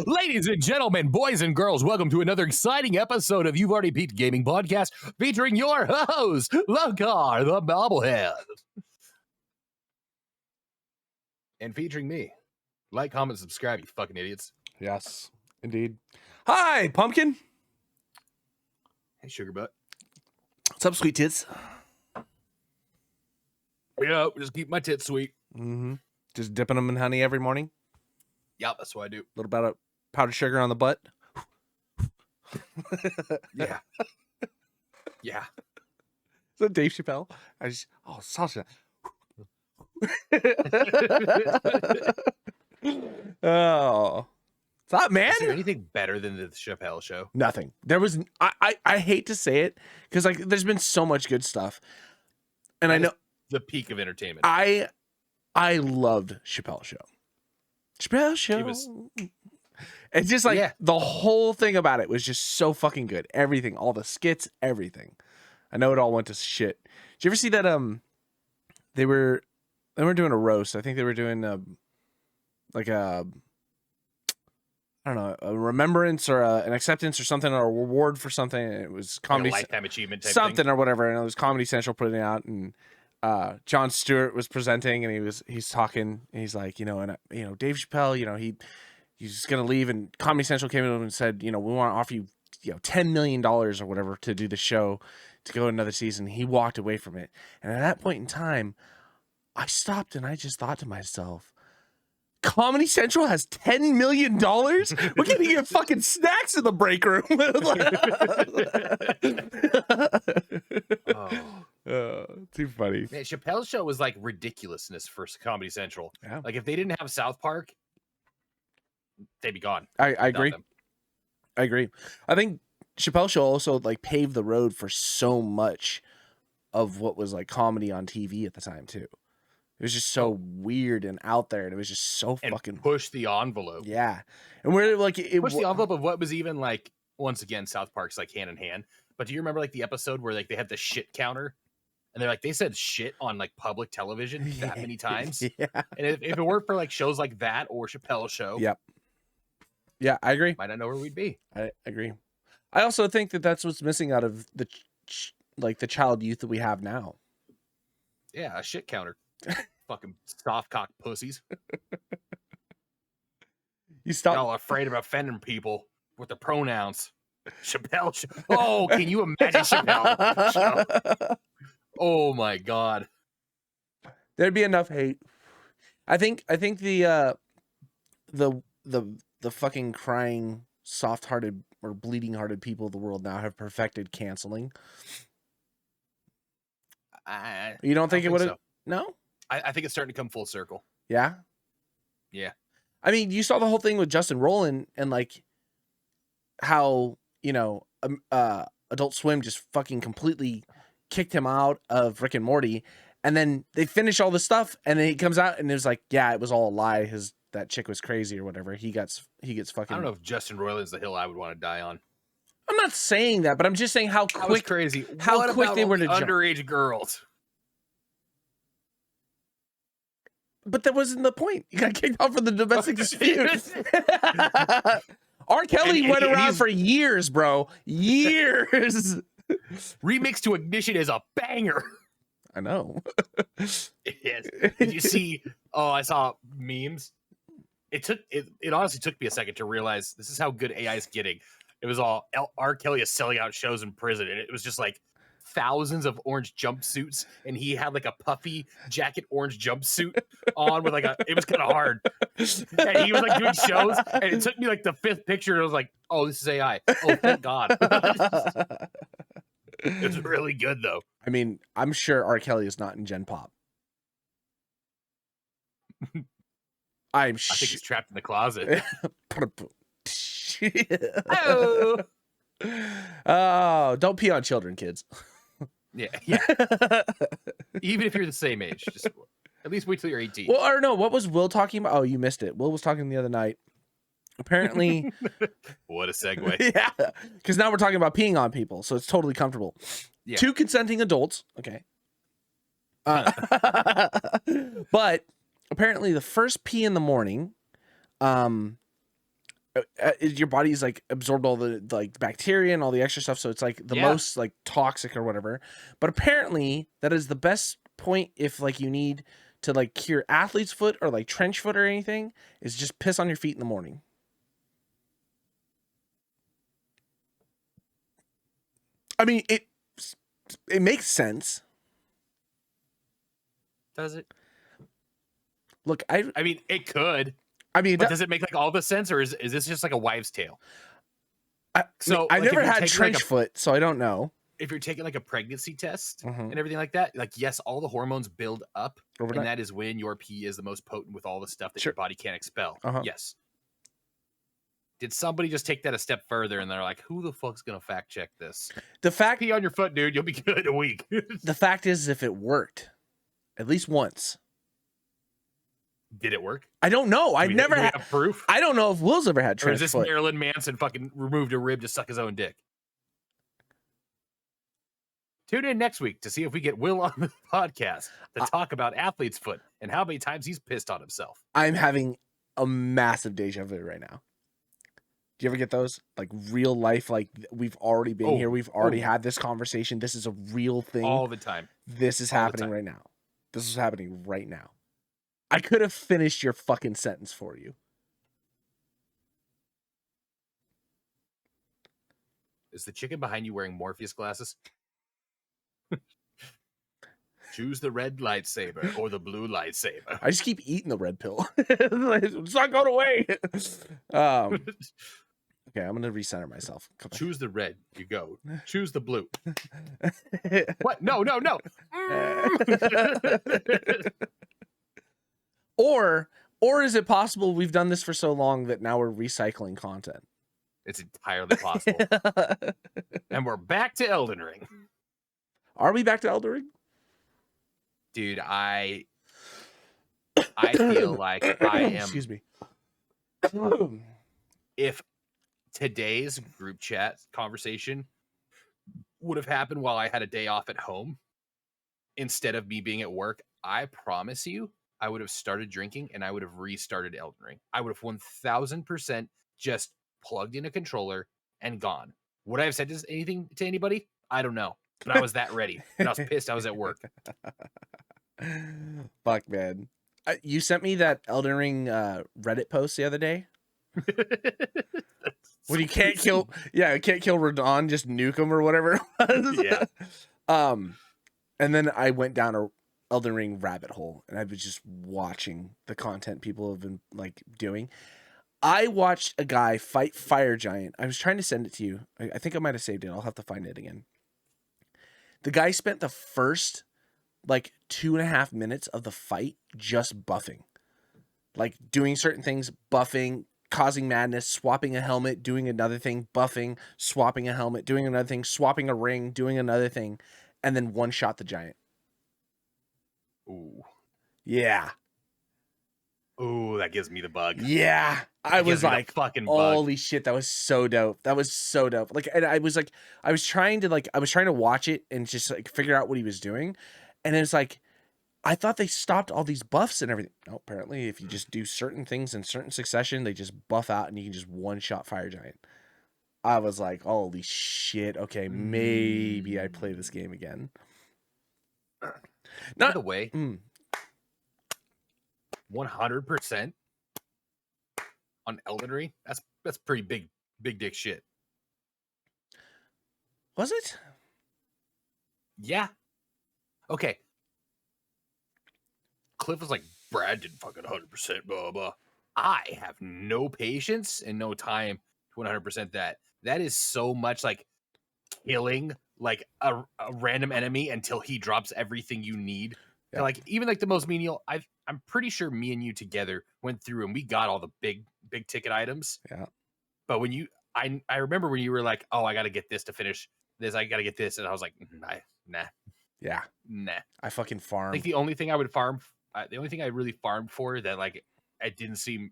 Ladies and gentlemen, boys and girls, welcome to another exciting episode of You've Already Beat Gaming Podcast, featuring your host, Locar the Bobblehead. And featuring me. Like, comment, subscribe, you fucking idiots. Yes, indeed. Hi, Pumpkin. Hey, Sugar Butt. What's up, sweet tits? Yeah, just keep my tits sweet. Mm-hmm. Just dipping them in honey every morning. Yeah, that's what I do. A little bit of powdered sugar on the butt. Yeah. Yeah. Is that Dave Chappelle? Sasha. Oh. Stop, man. Is there anything better than the Chappelle show? Nothing. There was, I hate to say it, because like there's been so much good stuff. And I know the peak of entertainment. I loved Chappelle Show. Chappelle Show. It's just like the whole thing about it was just so fucking good. Everything, all the skits, everything. I know it all went to shit. Did you ever see that? They were doing a roast. I think they were doing like a, I don't know, a remembrance or an acceptance or something, or a reward for something. It was comedy, like a lifetime achievement type something thing. Or whatever. And it was Comedy Central putting it out, and Jon Stewart was presenting, and he's talking, and he's like, Dave Chappelle, he's gonna leave, and Comedy Central came to him and said, we want to offer you, $10 million or whatever to do the show, to go another season. He walked away from it, and at that point in time, I stopped and I just thought to myself, Comedy Central has $10 million? We're gonna get fucking snacks in the break room. Too funny. Man, Chappelle's show was like ridiculousness for Comedy Central. Yeah. Like if they didn't have South Park, they'd be gone. I agree. I agree. I think Chappelle's show also like paved the road for so much of what was like comedy on TV at the time too. It was just so weird and out there, and it was just so fucking push the envelope. Yeah, and we're like push the envelope of what was even like. Once again, South Park's like hand in hand. But do you remember like the episode where like they had the shit counter, and they're like they said shit on like public television that many times? Yeah. And if it weren't for like shows like that or Chappelle's show, yep. Yeah, I agree. Might not know where we'd be. I agree. I also think that that's what's missing out of the the child youth that we have now. Yeah, a shit counter. Fucking soft cock pussies. You stop. Y'all afraid of offending people with the pronouns. Chappelle show. Oh, can you imagine Chappelle show? Oh my god. There'd be enough hate. I think the fucking crying, soft-hearted or bleeding-hearted people of the world now have perfected canceling. You don't think it would have? So. No? I think it's starting to come full circle. Yeah? Yeah. I mean, you saw the whole thing with Justin Roiland and like how, Adult Swim just fucking completely kicked him out of Rick and Morty, and then they finish all the stuff, and then he comes out and it was like, yeah, it was all a lie. That chick was crazy or whatever. He gets fucking. I don't know if Justin Roiland's the hill I would want to die on. I'm not saying that, but I'm just saying how quick crazy. How what quick about they were to underage jump. Girls. But that wasn't the point. You got kicked out for the domestic dispute. R. Kelly went around for years, bro. Years. Remix to Ignition is a banger. I know. It is. Did you see? Oh, I saw memes. It honestly took me a second to realize this is how good AI is getting. It was all R. Kelly is selling out shows in prison, and it was just like thousands of orange jumpsuits, and he had like a puffy jacket orange jumpsuit on with like it was kind of hard, and he was like doing shows, and it took me like the fifth picture, and I was like, oh, this is AI. Oh, thank God. It's really good though. I mean, I'm sure R. Kelly is not in Gen Pop. I think he's trapped in the closet. Oh, don't pee on children, kids. Yeah. Even if you're the same age, just at least wait till you're 18. Well, or no, what was Will talking about? Oh, you missed it. Will was talking the other night. Apparently, what a segue. Yeah, because now we're talking about peeing on people, so it's totally comfortable. Yeah. 2 consenting adults, okay. But apparently, the first pee in the morning, your body's like absorbed all the like bacteria and all the extra stuff, so it's like the most like toxic or whatever. But apparently, that is the best point if like you need to like cure athlete's foot or like trench foot or anything, is just piss on your feet in the morning. I mean, it makes sense. Does it? Look, I mean, it could. I mean, but does it make like all the sense, or is this just like a wives' tale? I never had trench foot, so I don't know. If you're taking like a pregnancy test and everything like that, like yes, all the hormones build up, overnight. And that is when your pee is the most potent with all the stuff that your body can't expel. Yes. Did somebody just take that a step further and they're like, who the fuck's gonna fact check this? The fact pee on your foot, dude, you'll be good in a week. The fact is, if it worked, at least once. Did it work? I don't know. I never had proof. I don't know if Will's ever had trench foot. Or is this Marilyn Manson fucking removed a rib to suck his own dick? Tune in next week to see if we get Will on the podcast to talk about athlete's foot and how many times he's pissed on himself. I'm having a massive deja vu right now. Do you ever get those? Like real life, like we've already been here. We've already had this conversation. This is a real thing. All the time. This is happening right now. This is happening right now. I could have finished your fucking sentence for you. Is the chicken behind you wearing Morpheus glasses? Choose the red lightsaber or the blue lightsaber. I just keep eating the red pill. It's not going away. Okay, I'm gonna recenter myself. Choose the red. You go. Choose the blue. What? No. Or is it possible we've done this for so long that now we're recycling content? It's entirely possible. And we're back to Elden Ring. Are we back to Elden Ring? Dude, I feel like I am. Excuse me. If today's group chat conversation would have happened while I had a day off at home instead of me being at work, I promise you, I would have started drinking and I would have restarted Elden Ring. I would have 1000% just plugged in a controller and gone. Would I have said anything to anybody? I don't know. But I was that ready. And I was pissed I was at work. Fuck, man. You sent me that Elden Ring Reddit post the other day. When you can't kill Radon, just nuke him or whatever it was. Yeah. And then I went down a Elden Ring rabbit hole and I was just watching the content people have been like doing. I watched a guy fight Fire Giant. I was trying to send it to you. I think I might have saved it. I'll have to find it again. The guy spent the first like 2.5 minutes of the fight just buffing. Like doing certain things, buffing, causing madness, swapping a helmet, doing another thing, buffing, swapping a helmet, doing another thing, swapping a ring, doing another thing, and then one shot the giant. Ooh. Yeah. Ooh, that gives me the bug. Yeah. I was like, fucking holy shit, that was so dope. That was so dope. Like, and I was trying to watch it and just like figure out what he was doing. And it's like, I thought they stopped all these buffs and everything. No, apparently if you just do certain things in certain succession, they just buff out and you can just one-shot Fire Giant. I was like, holy shit. Okay, maybe I play this game again. By the way, 100% on Elden Ring. That's pretty big dick shit. Was it? Yeah. Okay. Cliff was like, Brad did fucking 100%, blah, blah. I have no patience and no time to 100% that. That is so much like killing like a random enemy until he drops everything you need. Yeah. Like even like the most menial, I'm pretty sure me and you together went through and we got all the big ticket items. Yeah. But when I remember when you were like, oh, I got to get this to finish this. I got to get this. And I was like, nah. Yeah. Nah. I fucking I farm. think the only thing I would farm, the only thing I really farmed for that like it didn't seem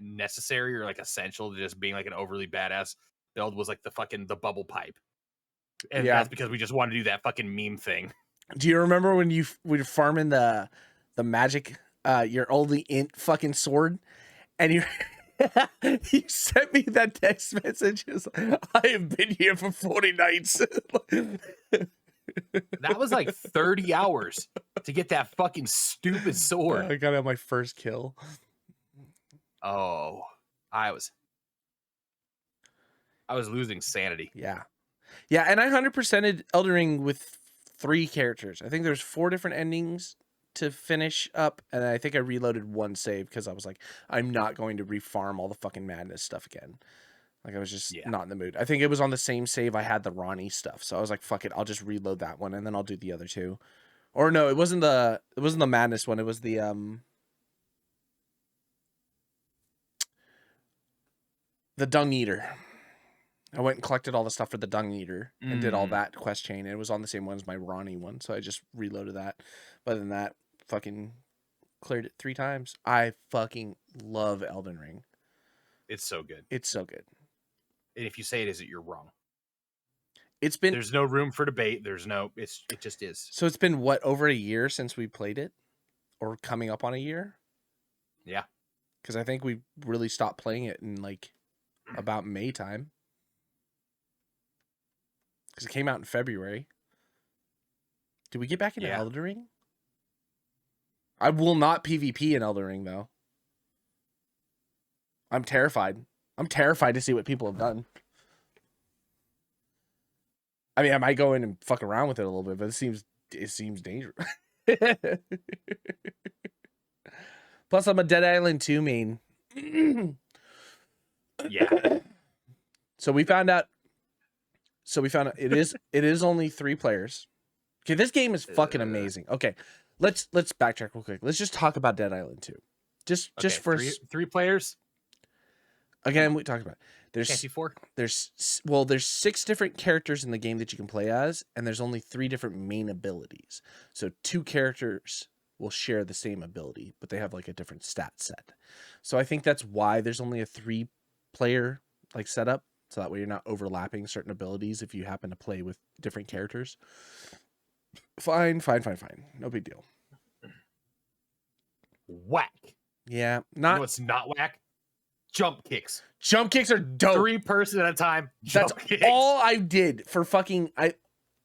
necessary or like essential to just being like an overly badass build was like the bubble pipe. And Yeah. that's because we just want to do that fucking meme thing. Do you remember when you were farming the magic, your only int fucking sword, and you you sent me that text message? It's like, I have been here for 40 nights. That was like 30 hours to get that fucking stupid sword. I got my first kill. Oh, I was losing sanity. Yeah. Yeah, and I 100%ed Elden Ring with 3 characters. I think there's 4 different endings to finish up, and I think I reloaded 1 save because I was like, I'm not going to refarm all the fucking madness stuff again. Like, I was just not in the mood. I think it was on the same save I had the Ronnie stuff, so I was like, fuck it, I'll just reload that one, and then I'll do the other 2. Or no, it wasn't the madness one. It was the Dung Eater. I went and collected all the stuff for the Dung Eater and did all that quest chain. And it was on the same one as my Ronnie one, so I just reloaded that. But other than that, fucking cleared it 3 times. I fucking love Elden Ring. It's so good. It's so good. And if you say it isn't, you're wrong. It's been there's no room for debate. It just is. So it's been what, over a year since we played it, or coming up on a year? Yeah, because I think we really stopped playing it in like about May time. Because it came out in February. Did we get back into Elden Ring? I will not PvP in Elden Ring, though. I'm terrified. I'm terrified to see what people have done. I mean, I might go in and fuck around with it a little bit, but it seems dangerous. Plus, I'm a Dead Island 2 main. Yeah. So we found out it is only 3 players. Okay, this game is fucking amazing. Okay, let's backtrack real quick. Let's just talk about Dead Island 2. Just for 3 players. Again, we talked about it. Can't see 4. There's 6 different characters in the game that you can play as, and there's only 3 different main abilities. So 2 characters will share the same ability, but they have like a different stat set. So I think that's why there's only a 3-player like setup. So that way you're not overlapping certain abilities if you happen to play with different characters. Fine. No big deal. Whack. Yeah, not. No, it's not whack. Jump kicks. Jump kicks are dope. 3 person at a time. That's all I did for fucking. I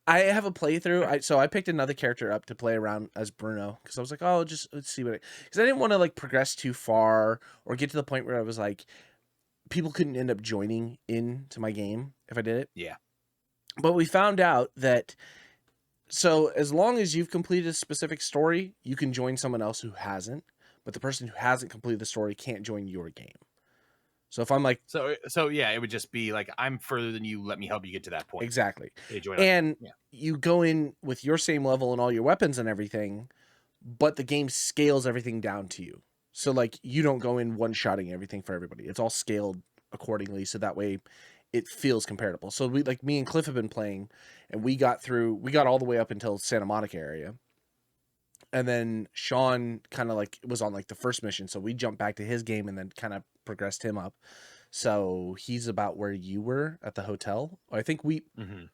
have a playthrough. So I picked another character up to play around as Bruno because I was like, oh, let's see what. Because I didn't want to like progress too far or get to the point where I was like, people couldn't end up joining into my game if I did it. Yeah. But we found out that so as long as you've completed a specific story, you can join someone else who hasn't. But the person who hasn't completed the story can't join your game. So if I'm like, so yeah, it would just be like, I'm further than you. Let me help you get to that point. Exactly. And you go in with your same level and all your weapons and everything, but the game scales everything down to you. So like you don't go in one-shotting everything for everybody. It's all scaled accordingly, so that way it feels comparable. So we like me and Cliff have been playing, and we got all the way up until Santa Monica area. And then Sean kind of like was on like the first mission, so we jumped back to his game and then kind of progressed him up. So he's about where you were at the hotel. I think we. Mm-hmm.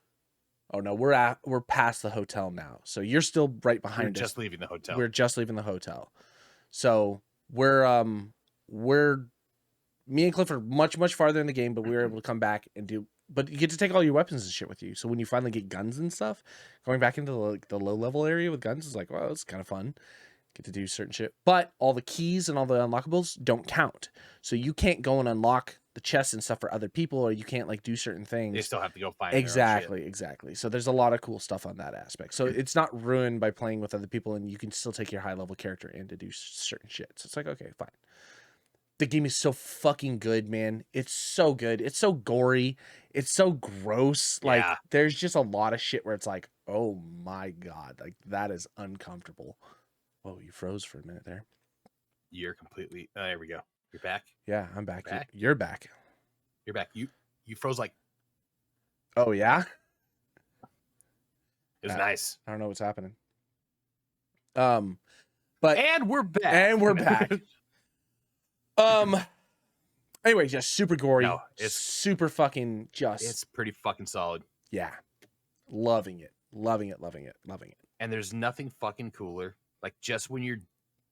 Oh no, we're past the hotel now. So you're still right behind us. Just leaving the hotel. We're just leaving the hotel. So we're me and Cliff are much farther in the game, but we were able to come back and do. But you get to take all your weapons and shit with you. So when you finally get guns and stuff, going back into the low level area with guns is like, well, it's kind of fun. Get to do certain shit. But all the keys and all the unlockables don't count. So you can't go and unlock the chests and stuff for other people, or you can't like do certain things. They still have to go find exactly. So there's a lot of cool stuff on that aspect. So it's not ruined by playing with other people, and you can still take your high level character in to do certain shit. So it's like, okay, fine. The game is so fucking good, man. It's so good. It's so gory. It's so gross. Like there's just a lot of shit where it's like, oh my God, like that is uncomfortable. Whoa, you froze for a minute there. You're completely. There we go. You're back. Yeah, I'm back. Back? You're back. You're back. You froze like Oh yeah. it was nice. I don't know what's happening. But And we're back. And we're back. Anyway, just super gory. No, it's super fucking just. It's pretty fucking solid. Yeah, loving it, loving it, loving it, loving it. And there's nothing fucking cooler. Like just when you're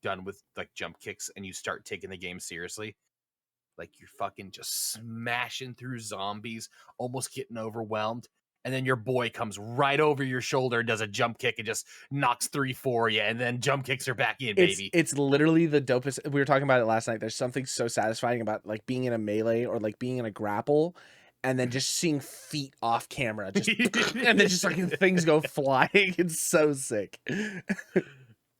done with like jump kicks and you start taking the game seriously, like you're fucking just smashing through zombies, almost getting overwhelmed. And then your boy comes right over your shoulder and does a jump kick and just knocks 3 for you. And then jump kicks are back in, baby. It's literally the dopest. We were talking about it last night. There's something so satisfying about like being in a melee or like being in a grapple and then just seeing feet off camera. Just and then just like things go flying. It's so sick.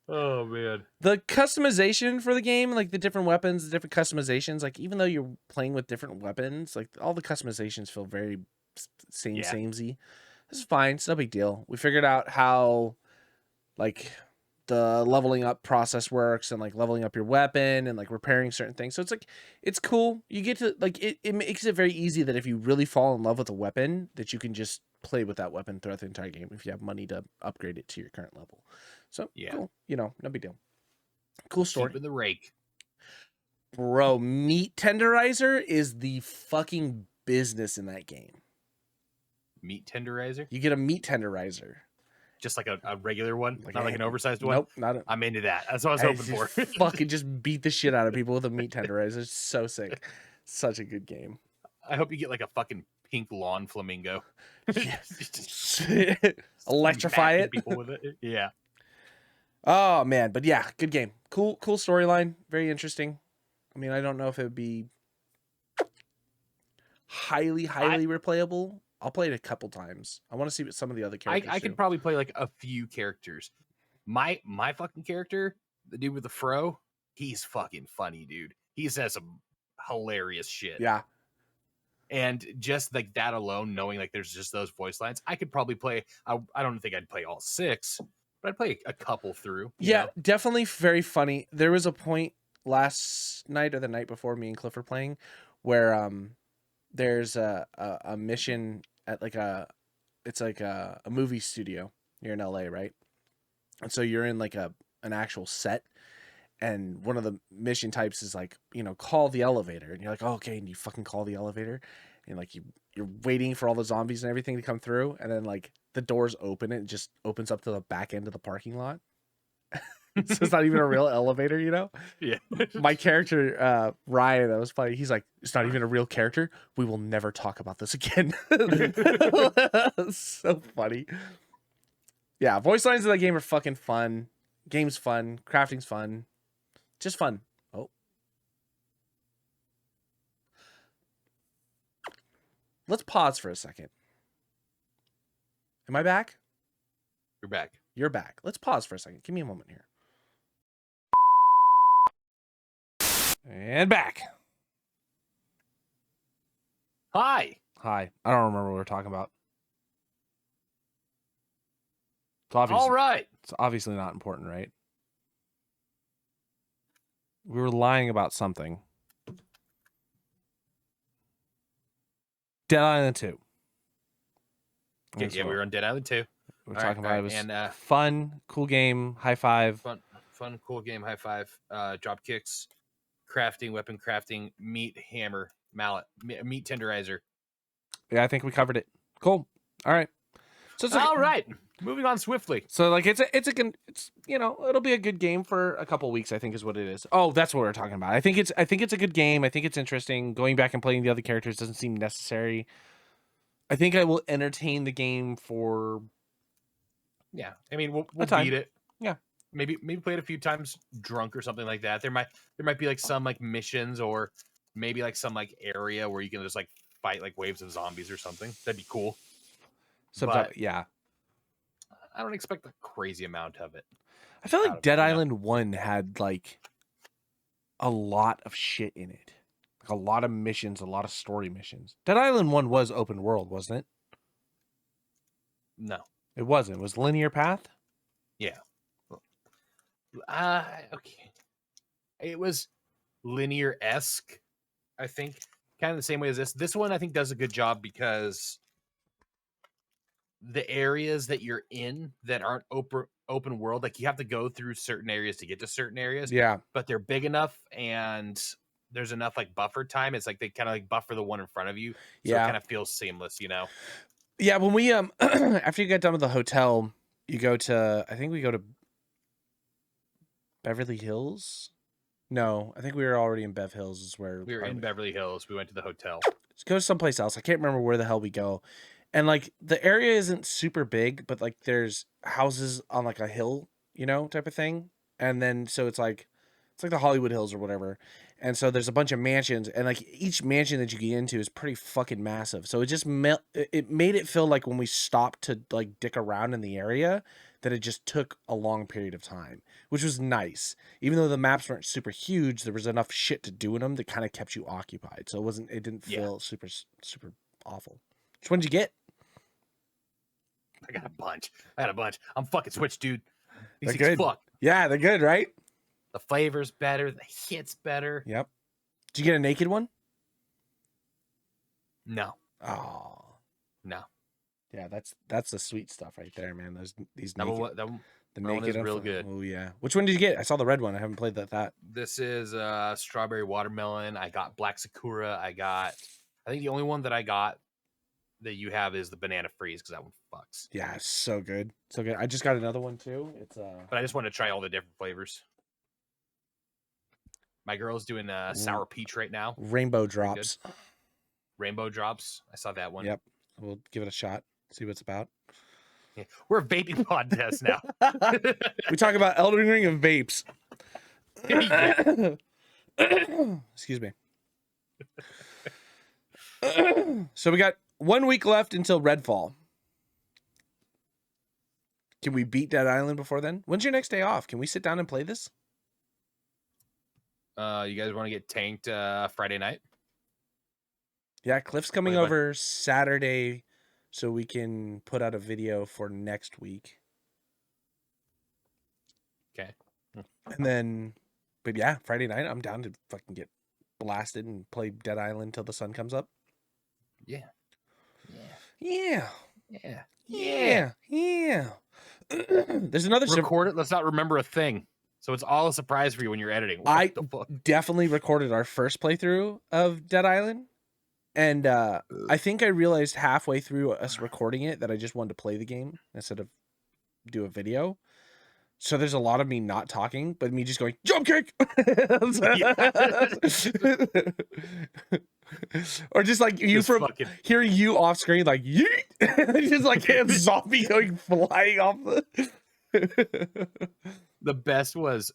Oh, man. The customization for the game, like the different weapons, the different customizations, like even though you're playing with different weapons, like all the customizations feel very samey. This is fine. It's no big deal. We figured out how like the leveling up process works and like leveling up your weapon and like repairing certain things. So it's like, it's cool. You get to like, it makes it very easy that if you really fall in love with a weapon, that you can just play with that weapon throughout the entire game if you have money to upgrade it to your current level. So yeah, cool. You know, no big deal. Cool story. Keeping the rake. Bro, meat tenderizer is the fucking business in that game. Meat tenderizer? You get a meat tenderizer. Just like a regular one? Like not like an oversized one? Nope, not a... I'm into that. That's what I was hoping for. Fucking just beat the shit out of people with a meat tenderizer. It's so sick. Such a good game. I hope you get like a fucking pink lawn flamingo. Electrify it. People with it. Yeah. Oh, man. But yeah, good game. Cool storyline. Very interesting. I mean, I don't know if it would be highly replayable. I'll play it a couple times. I want to see what some of the other characters I could probably play like a few characters. My fucking character, the dude with the fro, he's fucking funny, dude. He says some hilarious shit. Yeah. And just like that alone, knowing like there's just those voice lines, I could probably play. I don't think I'd play all 6, but I'd play a couple through. Yeah, definitely very funny. There was a point last night or the night before, me and Cliff were playing, where there's a mission at like a movie studio here in LA, right? And so you're in like an actual set, and one of the mission types is like, you know, call the elevator, and you're like, oh, okay, and you fucking call the elevator, and like you're waiting for all the zombies and everything to come through, and then like the doors open, and it just opens up to the back end of the parking lot. So it's not even a real elevator, you know? Yeah. My character, Ryan, that was funny. He's like, it's not even a real character. We will never talk about this again. So funny. Yeah, voice lines in that game are fucking fun. Game's fun. Crafting's fun. Just fun. Oh. Let's pause for a second. Am I back? You're back. You're back. Let's pause for a second. Give me a moment here. And back. Hi. I don't remember what we were talking about. All right. It's obviously not important, right? We were lying about something. Dead Island 2. Yeah, we were on Dead Island 2. We're talking about it was fun, cool game, high five. Fun, cool game, high five. Drop kicks, crafting, weapon crafting, meat, hammer, mallet, meat tenderizer. Yeah, I think we covered it. Cool. All right. So it's all right. Moving on swiftly. So like it's you know, it'll be a good game for a couple weeks, I think is what it is. Oh, that's what we're talking about. I think it's a good game. I think it's interesting. Going back and playing the other characters doesn't seem necessary. I think I will entertain the game for yeah. I mean, we'll beat it. Yeah. Maybe play it a few times drunk or something like that. There might be like some like missions or maybe like some like area where you can just like fight like waves of zombies or something. That'd be cool. But yeah. I don't expect a crazy amount of it. I feel like Dead Island 1 had like a lot of shit in it. Like a lot of missions, a lot of story missions. Dead Island 1 was open world, wasn't it? No. It wasn't. It was linear path? Yeah. Okay. It was linear-esque, I think. Kind of the same way as this. This one, I think, does a good job because the areas that you're in that aren't open world, like you have to go through certain areas to get to certain areas. Yeah. But they're big enough and there's enough like buffer time. It's like they kind of like buffer the one in front of you. So it kind of feels seamless, you know? Yeah, when we after you get done with the hotel, you go to I think we go to Beverly Hills. No, I think we were already in Bev Hills. Is where We were in Beverly Hills. We went to the hotel. Let's go someplace else. I can't remember where the hell we go. And like the area isn't super big, but like there's houses on like a hill, you know, type of thing. And then so it's like the Hollywood Hills or whatever. And so there's a bunch of mansions, and like each mansion that you get into is pretty fucking massive. So it just it made it feel like when we stopped to like dick around in the area that it just took a long period of time, which was nice. Even though the maps weren't super huge, there was enough shit to do in them that kind of kept you occupied. So it didn't feel super awful. Which one did you get? I got a bunch. I'm fucking switched, dude. These They're things good. fuck. Yeah, they're good, right? The flavor's better. The hit's better. Yep. Did you get a naked one? No. Oh. No. Yeah, that's the sweet stuff right there, man. These That naked, one, that one, the that one naked is real good. Oh yeah. Which one did you get? I saw the red one. I haven't played that. This is strawberry watermelon. I got black sakura. I think the only one that I got that you have is the banana freeze because that one fucks. Yeah, it's so good. So good. I just got another one too. It's But I just want to try all the different flavors. My girl's doing sour peach right now. Rainbow Drops. Rainbow Drops. I saw that one. Yep. We'll give it a shot. See what it's about. Yeah. We're a vaping podcast now. We talk about Elden Ring and vapes. Excuse me. So we got 1 week left until Redfall. Can we beat Dead Island before then? When's your next day off? Can we sit down and play this? You guys want to get tanked Friday night? Yeah, Cliff's coming over Saturday so we can put out a video for next week. Okay. And then, but yeah, Friday night, I'm down to fucking get blasted and play Dead Island till the sun comes up. Yeah. Yeah. Yeah. Yeah. Yeah. There's another... Record it. Let's not remember a thing. So it's all a surprise for you when you're editing. I definitely recorded our first playthrough of Dead Island. And I think I realized halfway through us recording it that I just wanted to play the game instead of do a video. So there's a lot of me not talking, but me just going, jump kick! Or just like you from hearing you off screen, like, yeet! Just like a zombie going flying off The best was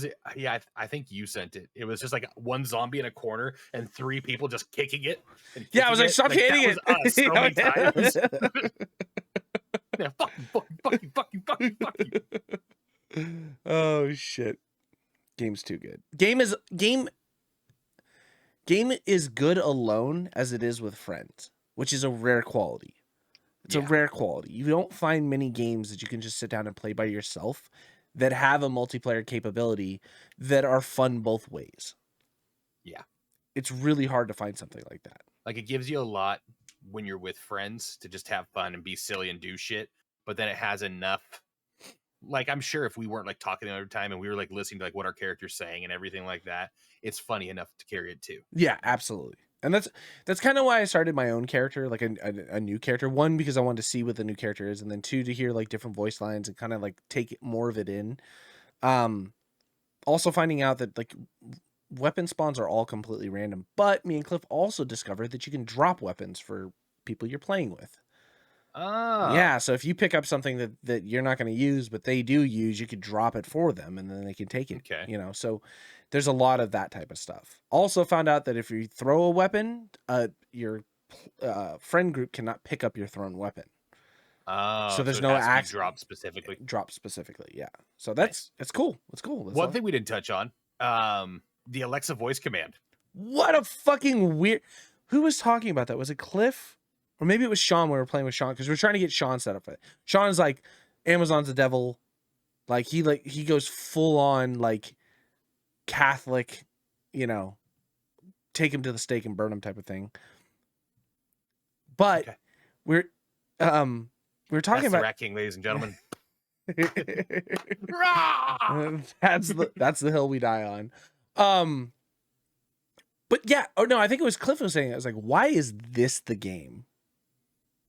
it? Yeah, I think you sent it. It was just like one zombie in a corner and three people just kicking it. Yeah, I was like, stop hitting it. Us so many times. Yeah, fuck you. Oh shit. Game's too good. Game is good alone as it is with friends, which is a rare quality. It's a rare quality. You don't find many games that you can just sit down and play by yourself that have a multiplayer capability that are fun both ways. Yeah. It's really hard to find something like that. Like, it gives you a lot when you're with friends to just have fun and be silly and do shit, but then it has enough. Like, I'm sure if we weren't like talking the other time and we were like listening to like what our character's saying and everything like that, it's funny enough to carry it too. Yeah, absolutely. And that's kind of why I started my own character, like a new character. One, because I wanted to see what the new character is, and then two, to hear like different voice lines and kind of like take more of it in. Also finding out that like weapon spawns are all completely random, but me and Cliff also discovered that you can drop weapons for people you're playing with. Oh. Yeah, so if you pick up something that you're not going to use, but they do use, you could drop it for them, and then they can take it. Okay. You know, so there's a lot of that type of stuff. Also found out that if you throw a weapon, your friend group cannot pick up your thrown weapon. Oh, so there's no axe drop specifically. Drop specifically, yeah. So that's cool. It's cool. One thing we didn't touch on, the Alexa voice command. What a fucking weird. Who was talking about that? Was it Cliff? Or maybe it was Sean when we were playing with Sean, because we were trying to get Sean set up for it. Sean's like, Amazon's the devil. Like he goes full on like Catholic, you know, take him to the stake and burn him type of thing. But Okay. we're talking That's the about Rat King, ladies and gentlemen. that's the hill we die on. But yeah, oh no, I think it was Cliff was saying it. I was like, why is this the game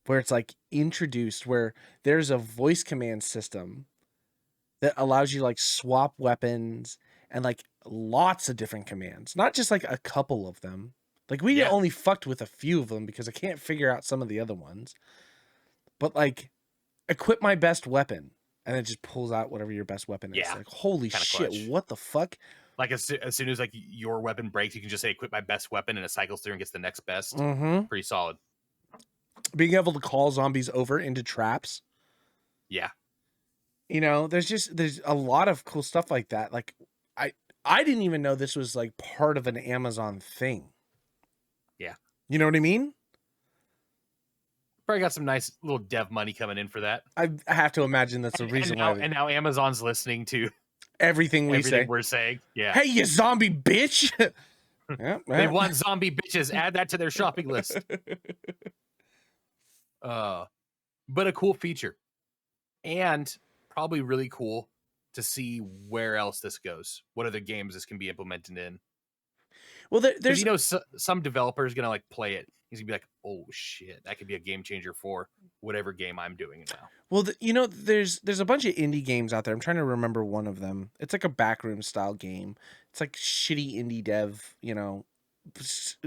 where it's like introduced where there's a voice command system that allows you to like swap weapons and like lots of different commands, not just like a couple of them. Like we Yeah. only fucked with a few of them because I can't figure out some of the other ones. But like, equip my best weapon, and it just pulls out whatever your best weapon is. Yeah. Like, holy Kinda shit, clutch. what the fuck? Like as soon as like your weapon breaks, you can just say equip my best weapon, and it cycles through and gets the next best. Mm-hmm. Pretty solid. Being able to call zombies over into traps. Yeah. You know, there's a lot of cool stuff like that. Like, I didn't even know this was like part of an Amazon thing. Yeah. You know what I mean? Probably got some nice little dev money coming in for that. I have to imagine that's the reason why. And now Amazon's listening to everything we're saying. Yeah. Hey, you zombie bitch! They want zombie bitches. Add that to their shopping list. But a cool feature, and probably really cool to see where else this goes. What other games this can be implemented in? Well, there's some developers gonna like play it. He's gonna be like, "Oh shit, that could be a game changer for whatever game I'm doing now." Well, there's a bunch of indie games out there. I'm trying to remember one of them. It's like a backroom style game. It's like shitty indie dev, you know,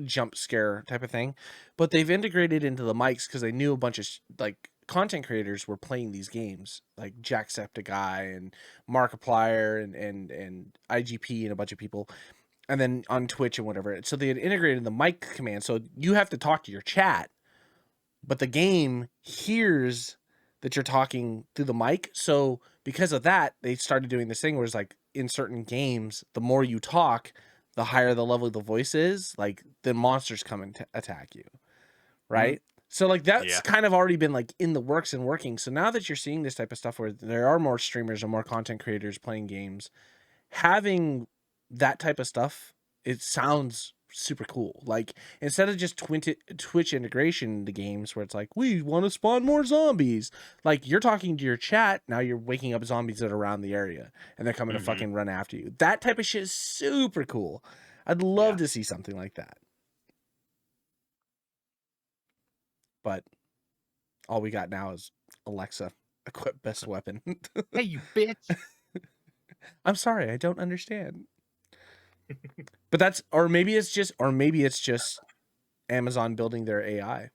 jump scare type of thing. But they've integrated into the mics because they knew a bunch of like content creators were playing these games, like Jacksepticeye and Markiplier and IGP and a bunch of people. And then on Twitch and whatever. So they had integrated the mic command. So you have to talk to your chat, but the game hears that you're talking through the mic. So because of that, they started doing this thing where it's like in certain games, the more you talk, the higher the level of the voice is, like the monsters come and attack you. Right. Mm-hmm. So like that's kind of already been like in the works and working. So now that you're seeing this type of stuff where there are more streamers and more content creators playing games, having that type of stuff, it sounds super cool. Like instead of just Twitch integration into games where it's like, we want to spawn more zombies, like you're talking to your chat, now you're waking up zombies that are around the area and they're coming to fucking run after you. That type of shit is super cool. I'd love to see something like that. But all we got now is Alexa, equip best weapon. Hey, you bitch. I'm sorry, I don't understand. But that's, or maybe it's just Amazon building their AI.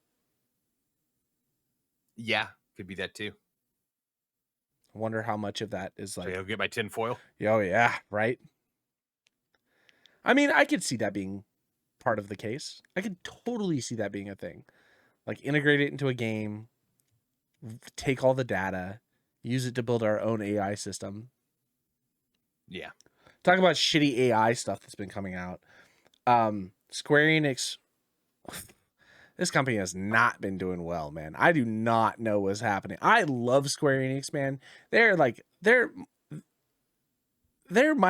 Yeah, could be that too. I wonder how much of that is like, I'll get my tinfoil. Oh yeah, right. I mean, I could see that being part of the case. I could totally see that being a thing. Like integrate it into a game, take all the data, use it to build our own AI system. Yeah. Talk about shitty AI stuff that's been coming out. Square Enix, this company has not been doing well, man. I do not know what's happening. I love Square Enix, man. They're my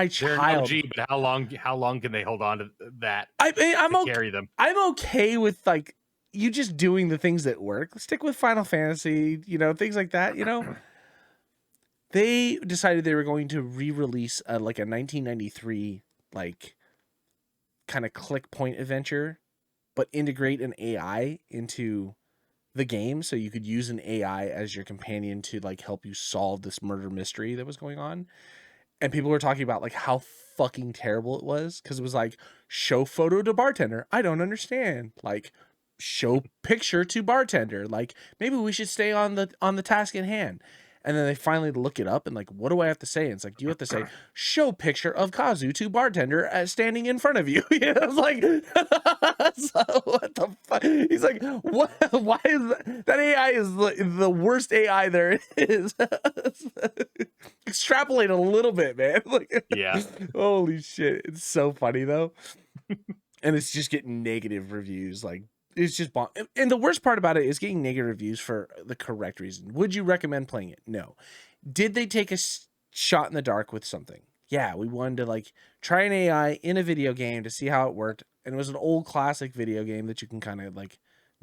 child. They're OG, but how long can they hold on to that? I'm okay. Carry them. I'm okay with like you just doing the things that work. Stick with Final Fantasy, you know, things like that, you know. They decided they were going to re-release like a 1993 like kind of click point adventure, but integrate an AI into the game so you could use an AI as your companion to like help you solve this murder mystery that was going on. And people were talking about like how fucking terrible it was because it was like show photo to bartender. I don't understand. Like show picture to bartender. Like maybe we should stay on the task at hand. And then they finally look it up and like, what do I have to say? And it's like, you have to say, show picture of Kazu to bartender as standing in front of you. You know, it's like, so what the fuck? He's like, what? Why is that AI is the worst AI there is? Extrapolate a little bit, man. Like, yeah. Holy shit. It's so funny though. And it's just getting negative reviews. Like, it's just bomb. And the worst part about it is getting negative reviews for the correct reason. Would you recommend playing it? No. Did they take shot in the dark with something. Yeah, we wanted to like try an AI in a video game to see how it worked, and it was an old classic video game that you can kind of like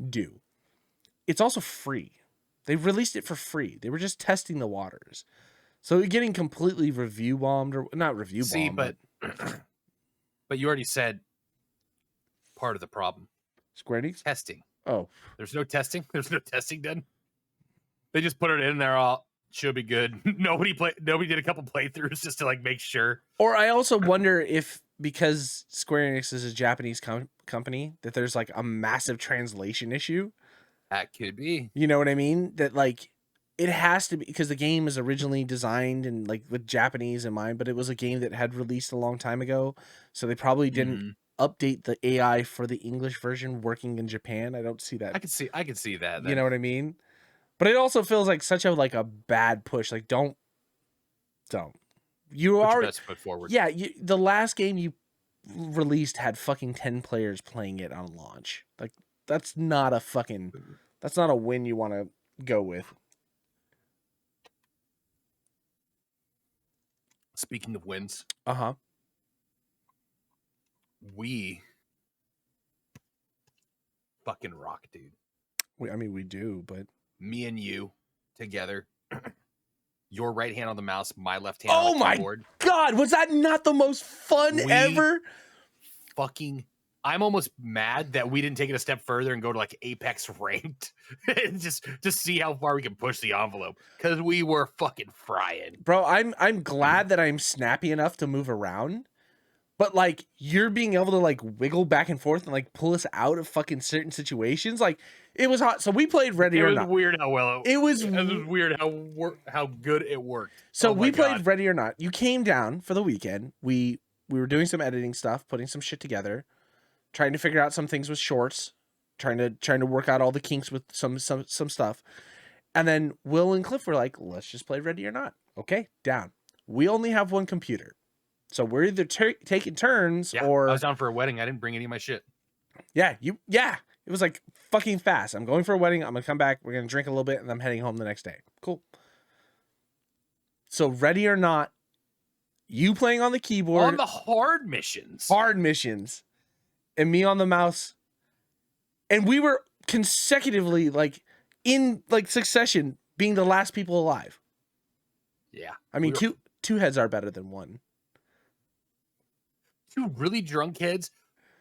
do. It's also free. They released it for free. They were just testing the waters. So getting completely review bombed, or not review bombed, but but you already said part of the problem. Square Enix Testing. Oh, there's no testing. There's no testing done. They just put it in there. All should be good. Nobody did a couple playthroughs just to like make sure. Or I also wonder if because Square Enix is a Japanese company that there's like a massive translation issue. That could be. You know what I mean? That like it has to be because the game was originally designed and like with Japanese in mind, but it was a game that had released a long time ago, so they probably didn't update the AI for the English version working in Japan. I don't see that. I can see that. You know what I mean? But it also feels like such a like a bad push. Like don't. You Put are your best foot forward. Yeah, the last game you released had fucking 10 players playing it on launch. Like that's not a win you want to go with. Speaking of wins, we fucking rock, dude. We do, but me and you together. Your right hand on the mouse, my left hand on the keyboard. Oh my god, was that not the most fun ever? I'm almost mad that we didn't take it a step further and go to like Apex ranked and just see how far we can push the envelope, because we were fucking frying. Bro, I'm glad that I'm snappy enough to move around, but like you're being able to like wiggle back and forth and like pull us out of fucking certain situations. Like it was hot. So we played Ready or Not. It was weird how well it was weird how good it worked. So we played Ready or Not. You came down for the weekend. We were doing some editing stuff, putting some shit together, trying to figure out some things with shorts, trying to work out all the kinks with some stuff. And then Will and Cliff were like, let's just play Ready or Not. Okay, down. We only have one computer. So we're either taking turns or... I was down for a wedding. I didn't bring any of my shit. Yeah. It was like fucking fast. I'm going for a wedding. I'm going to come back. We're going to drink a little bit and I'm heading home the next day. Cool. So Ready or Not, you playing on the keyboard. On the hard missions. And me on the mouse. And we were consecutively like in like succession being the last people alive. Yeah. I mean, two heads are better than one. Two really drunk heads.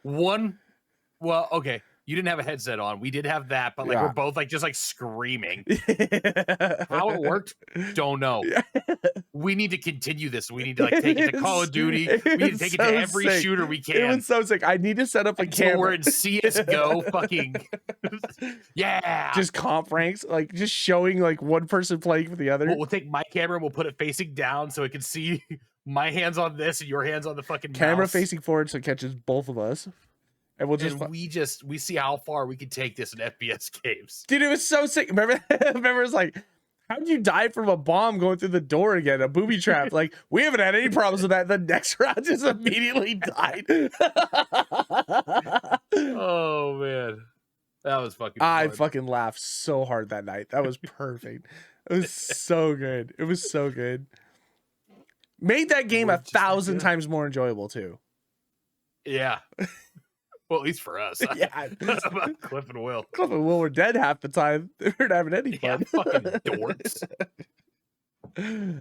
One, well, okay, you didn't have a headset on. We did have that, but like we're both like just like screaming. How it worked, don't know. We need to continue this. We need to like take it to Call of Duty. We need to take it to every shooter we can. It was so sick. I need to set up a camera. We're in CS:GO, fucking yeah. Just comp ranks, like just showing like one person playing for the other. We'll take my camera and we'll put it facing down so it can see my hands on this and your hands on the fucking camera mouse. Facing forward so it catches both of us. And we'll just we see how far we can take this in FPS games. Dude, it was so sick. Remember it's like, how'd you die from a bomb going through the door again? A booby trap. Like, we haven't had any problems with that. The next round just immediately died. Oh man. That was fucking fun. I fucking laughed so hard that night. That was perfect. It was so good. It was so good. Made that game 1,000 times more enjoyable too. Yeah. Well, at least for us. Yeah. Cliff and Will. Cliff and Will were dead half the time. They weren't having any fun. Yeah, fucking dorks.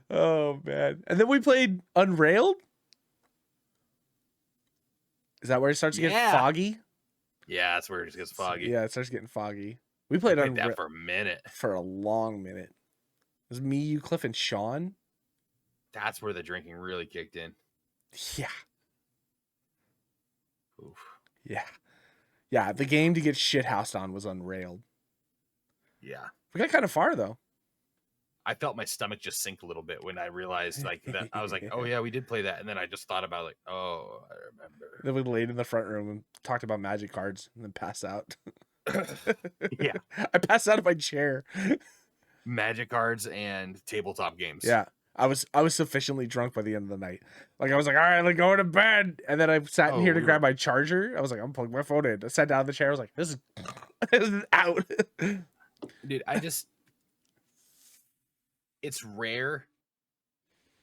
Oh man. And then we played Unrailed. Is that where it starts to get foggy? Yeah, that's where it just gets foggy. Yeah, it starts getting foggy. We played that for a minute. For a long minute. It was me, you, Cliff, and Sean. That's where the drinking really kicked in. Yeah. Oof. Yeah. Yeah, the game to get shithoused on was Unrailed. Yeah. We got kind of far, though. I felt my stomach just sink a little bit when I realized like that. I was like, oh yeah, we did play that. And then I just thought about like, oh, I remember. Then we laid in the front room and talked about magic cards and then passed out. Yeah. I passed out of my chair. Magic cards and tabletop games. Yeah. I was sufficiently drunk by the end of the night. Like I was like, all right, let's go to bed. And then I sat in here to grab my charger. I was like, I'm plugging my phone in. I sat down in the chair. I was like, this is out. Dude, it's rare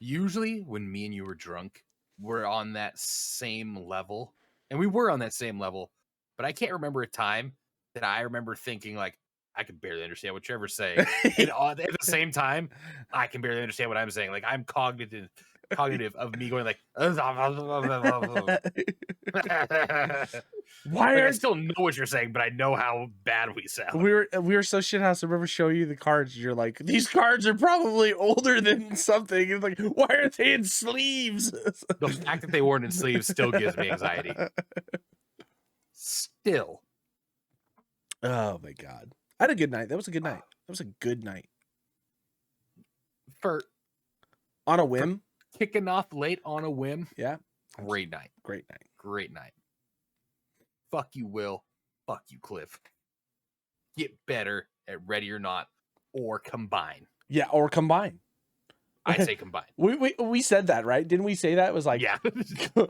Usually when me and you were drunk, we're on that same level. And we were on that same level. But I can't remember a time that I remember thinking like, I can barely understand what Trevor's saying. And at the same time, I can barely understand what I'm saying. Like I'm cognitive of me going like, Why like are I still know what you're saying, but I know how bad we sound. we were so shithouse? I remember showing you the cards. You're like, these cards are probably older than something. It's like, why are they in sleeves? The fact that they weren't in sleeves still gives me anxiety. Still. Oh my god. I had a good night. That was a good night. That was a good night. For On a whim. kicking off late on a whim. Yeah. Great night. Great night. Great night. Fuck you, Will. Fuck you, Cliff. Get better at Ready or Not or combine. Yeah, or combine. I say combine. We said that, right? Didn't we say that? It was like, Yeah. Go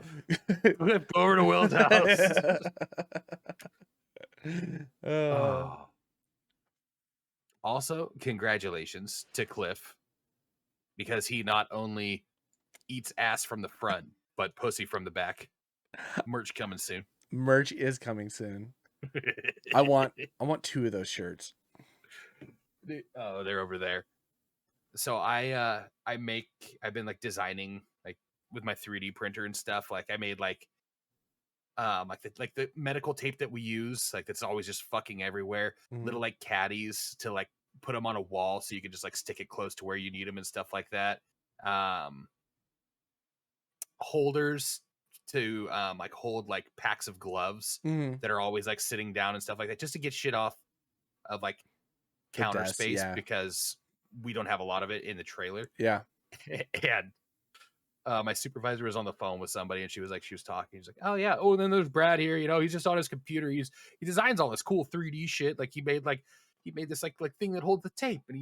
over to Will's house. Oh. Also, congratulations to Cliff because he not only eats ass from the front, but pussy from the back. Merch coming soon. Merch is coming soon. I want 2 of those shirts. Oh, they're over there. So I've been like designing like with my 3D printer and stuff. Like I made like the medical tape that we use, like that's always just fucking everywhere. Mhm. Little like caddies to like put them on a wall so you can just like stick it close to where you need them and stuff like that. Holders to like hold like packs of gloves Mhm. that are always like sitting down and stuff like that, just to get shit off of like The counter desk, space yeah. because we don't have a lot of it in the trailer. Yeah. And my supervisor was on the phone with somebody and she was talking. He's like, oh yeah. Oh, and then there's Brad here. You know, he's just on his computer. He designs all this cool 3D shit. Like he made this like thing that holds the tape, and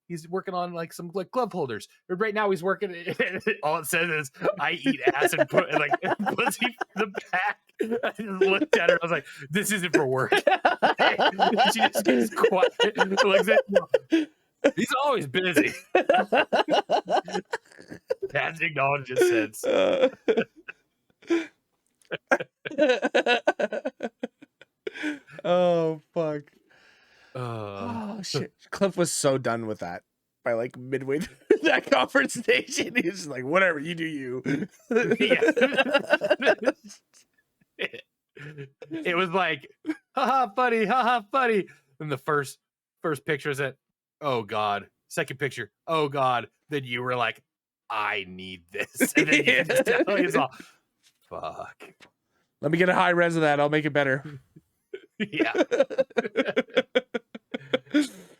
he's working on like some like glove holders. But right now he's working. All it says is I eat ass and put like pussy in the back. I just looked at her. I was like, this isn't for work. She just gets quiet. Looks at me. He's always busy. That's acknowledged it since. Oh fuck. Oh shit. Cliff was so done with that by like midway through that conversation. He was just like, whatever, you do you. It was like, haha, funny. And the first picture is that, oh god. Second picture, oh god. Then you were like, I need this. And then you just it's all, fuck. Let me get a high res of that. I'll make it better. Yeah.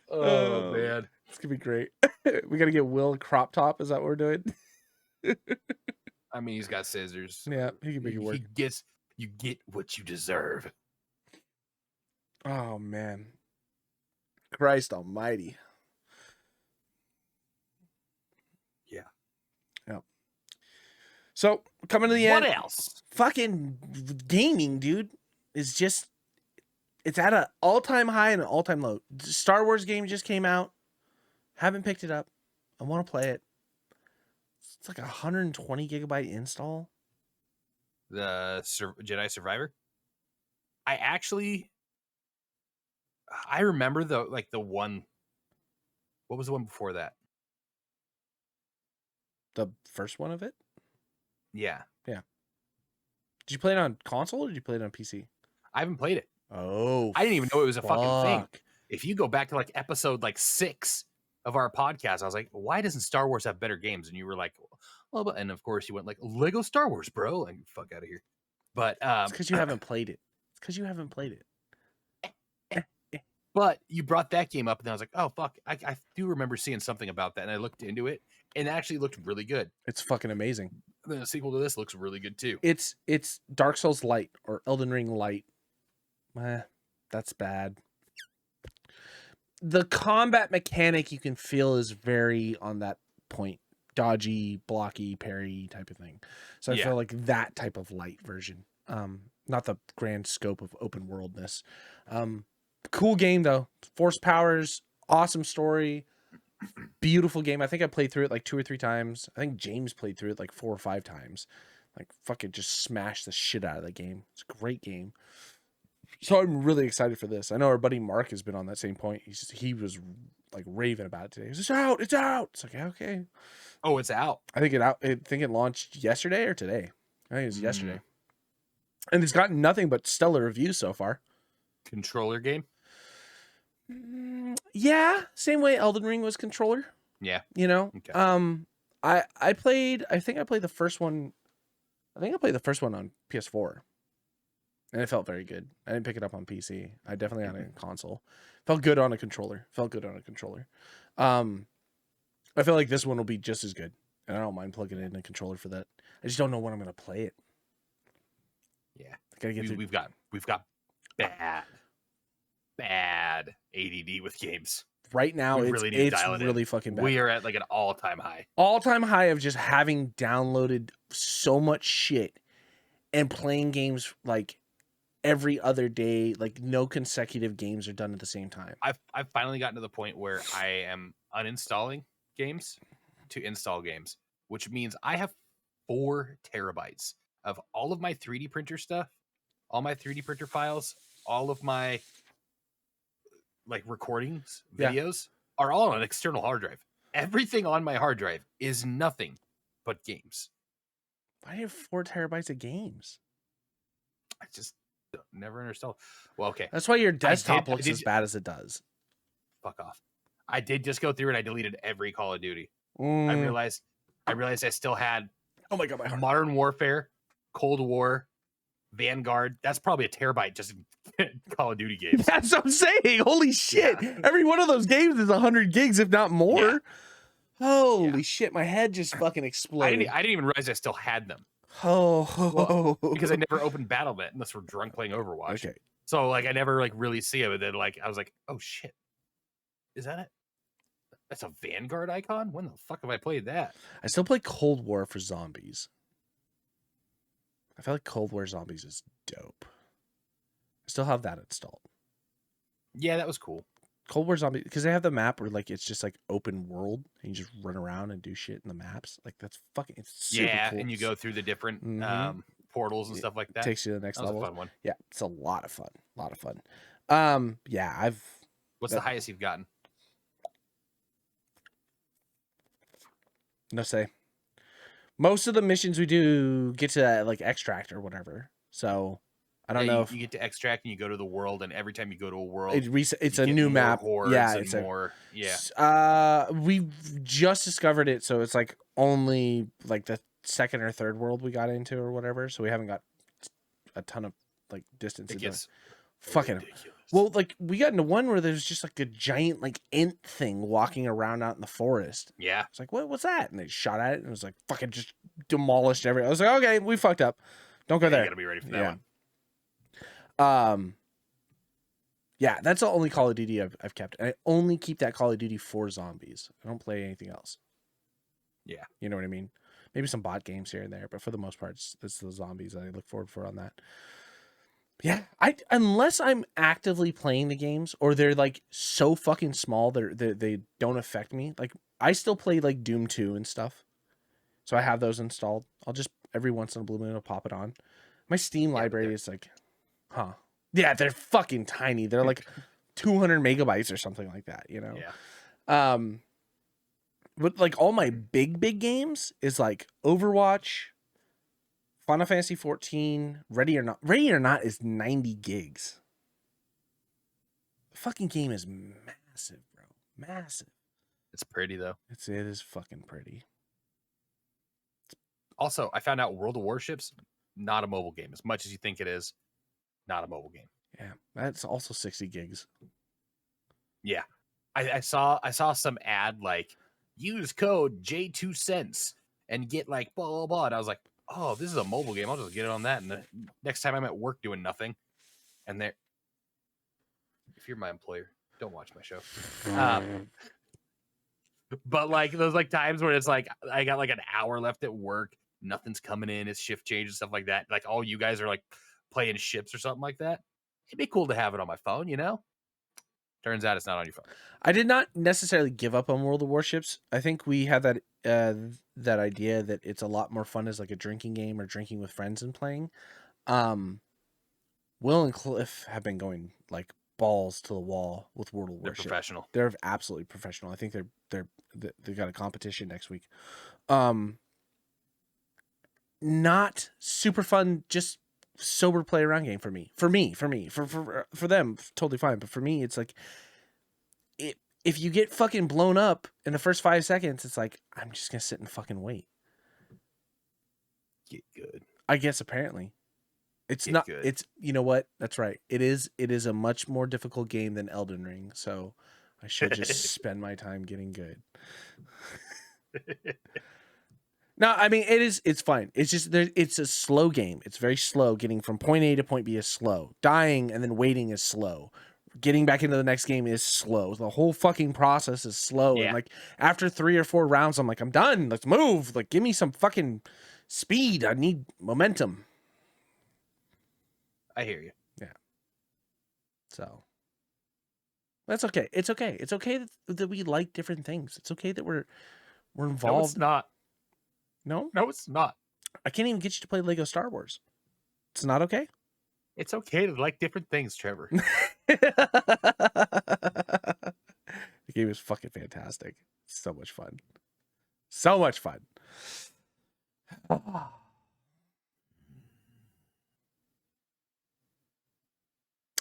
Oh man, it's gonna be great. We gotta get Will a crop top. Is that what we're doing? I mean, he's got scissors. Yeah, he can make it work. You get what you deserve. Oh man, Christ Almighty. Yeah. Yep. So coming to the end. What else? Fucking gaming, dude, is just. It's at an all-time high and an all-time low. Star Wars game just came out. Haven't picked it up. I want to play it. It's like 120 gigabyte install. The Jedi Survivor. I remember the one. What was the one before that? The first one of it? Yeah. Yeah. Did you play it on console or did you play it on PC? I haven't played it. Oh, I didn't even know it was a fucking thing. fuck. If you go back to like episode like 6 of our podcast, I was like, why doesn't Star Wars have better games? And you were like, well, but, and of course you went like Lego Star Wars, bro. Like, fuck out of here. But it's because you haven't played it. It's because you haven't played it. But you brought that game up, and I was like, oh fuck, I do remember seeing something about that, and I looked into it, and it actually looked really good. It's fucking amazing. The sequel to this looks really good too. It's Dark Souls Light or Elden Ring Light. That's bad. The combat mechanic you can feel is very on that point. Dodgy, blocky, parry type of thing. So I feel like that type of light version. Not the grand scope of open worldness. Cool game though. Force powers, awesome story. beautiful game. I think I played through it like 2 or 3 times. I think James played through it like 4 or 5 times. Like fucking just smashed the shit out of the game. It's a great game. So I'm really excited for this. I know our buddy Mark has been on that same point. He was like raving about it today. It's out. It's out. It's like, okay. Oh, it's out. I think it launched yesterday or today. I think it was yesterday. Mm. And it's gotten nothing but stellar reviews so far. Controller game? Yeah, same way Elden Ring was controller. Yeah. You know? Okay. I played the first one. I think I played the first one on PS4. And it felt very good. I didn't pick it up on PC. I definitely had it on console. Felt good on a controller. I feel like this one will be just as good. And I don't mind plugging in a controller for that. I just don't know when I'm gonna play it. Yeah. I gotta get We've got bad ADD with games. right now. We It's really need to dial it in. really fucking bad. We are at like an all-time high. All-time high of just having downloaded so much shit and playing games like every other day. Like no consecutive games are done at the same time. I've finally gotten to the point where I am uninstalling games to install games, which means I have 4 terabytes of all of my 3D printer stuff, all my 3D printer files, all of my like recordings, videos are all on an external hard drive. Everything on my hard drive is nothing but games. Why do you have 4 terabytes of games? I just never understood. Well, okay. That's why your desktop I looks as bad as it does. Fuck off. I did just go through and I deleted every Call of Duty. I Mm. realized I still had Oh my god, my heart. Modern Warfare, Cold War, Vanguard. That's probably a terabyte just in Call of Duty games. That's what I'm saying. Holy shit. Yeah. Every one of those games is 100 gigs, if not more. Yeah. Holy Yeah. shit. My head just fucking I exploded. didn't even realize I still had them. Oh. Because I never opened Battle.net unless we're drunk playing Overwatch. Okay. So like I never like really see it. But then like I was like, oh shit. Is that it? That's a Vanguard icon? When the fuck have I played that? I still play Cold War for zombies. I feel like Cold War Zombies is dope. I still have that installed. Yeah, that was cool. Cold War Zombies, because they have the map where like it's just like open world and you just run around and do shit in the maps. Like that's fucking, it's super cool. And you go through the different portals and stuff like that. Takes you to the next That was level. a fun one. Yeah, it's a lot of fun. Yeah, What's the highest you've gotten? No say. Most of the missions we do get to like extract or whatever. So I don't know if you get to extract and you go to the world, and every time you go to a world, it's a new map. Yeah, it's more. We've just discovered it, so it's like only like the second or third world we got into or whatever. So we haven't got a ton of like distance. It gets fucking ridiculous. Well, like we got into one where there's just like a giant like ant thing walking around out in the forest. Yeah, It's like, what's that? And they shot at it and it was like fucking just demolished everything. I was like, okay, we fucked up. Don't go there. You gotta be ready for that one. Yeah, that's the only Call of Duty I've kept. And I only keep that Call of Duty for zombies. I don't play anything else. Yeah. You know what I mean? Maybe some bot games here and there, but for the most part, it's the zombies that I look forward for on that. Yeah, unless I'm actively playing the games or they're like so fucking small they don't affect me. Like I still play like Doom 2 and stuff. So I have those installed. I'll just every once in a blue moon I'll pop it on. My Steam library is like, yeah, they're fucking tiny. They're like 200 megabytes or something like that, you know? Yeah. But like all my big games is like Overwatch, Final Fantasy 14, Ready or Not. Ready or Not is 90 gigs. The fucking game is massive, bro. Massive. It's pretty though. It is fucking pretty. Also, I found out World of Warships, not a mobile game. As much as you think it is, not a mobile game. Yeah, that's also 60 gigs. Yeah. I saw some ad like use code J2cents and get like blah blah blah. And I was like, oh, this is a mobile game. I'll just get it on that. And the next time I'm at work doing nothing, and if you're my employer, don't watch my show. But like those like times where it's like I got like an hour left at work, nothing's coming in, it's shift change and stuff like that. Like all you guys are like playing ships or something like that. It'd be cool to have it on my phone, you know? Turns out it's not on your phone. I did not necessarily give up on World of Warships. I think we had that that idea that it's a lot more fun as like a drinking game or drinking with friends and playing. Will and Cliff have been going like balls to the wall with World of They're Warship. professional. They're absolutely professional. I think they got a competition next week. Not super fun, just sober play around game for me. For them, totally fine. But for me, it's like if you get fucking blown up in the first 5 seconds, it's like I'm just gonna sit and fucking wait. Get good. I guess apparently. It's Get not good. It's you know what? That's right. It is a much more difficult game than Elden Ring, so I should just spend my time getting good. No, I mean it's fine. It's just it's a slow game. It's very slow. Getting from point A to point B is slow. Dying and then waiting is slow. Getting back into the next game is slow. The whole fucking process is slow. Yeah. And like after 3 or 4 rounds, I'm like, I'm done. Let's move. Like, give me some fucking speed. I need momentum. I hear you. Yeah. So that's okay. It's okay. It's okay that we like different things. It's okay that we're involved. No, it's not. No, it's not. I can't even get you to play Lego Star Wars. It's not okay. It's okay to like different things, Trevor. The game is fucking fantastic. So much fun. So much fun.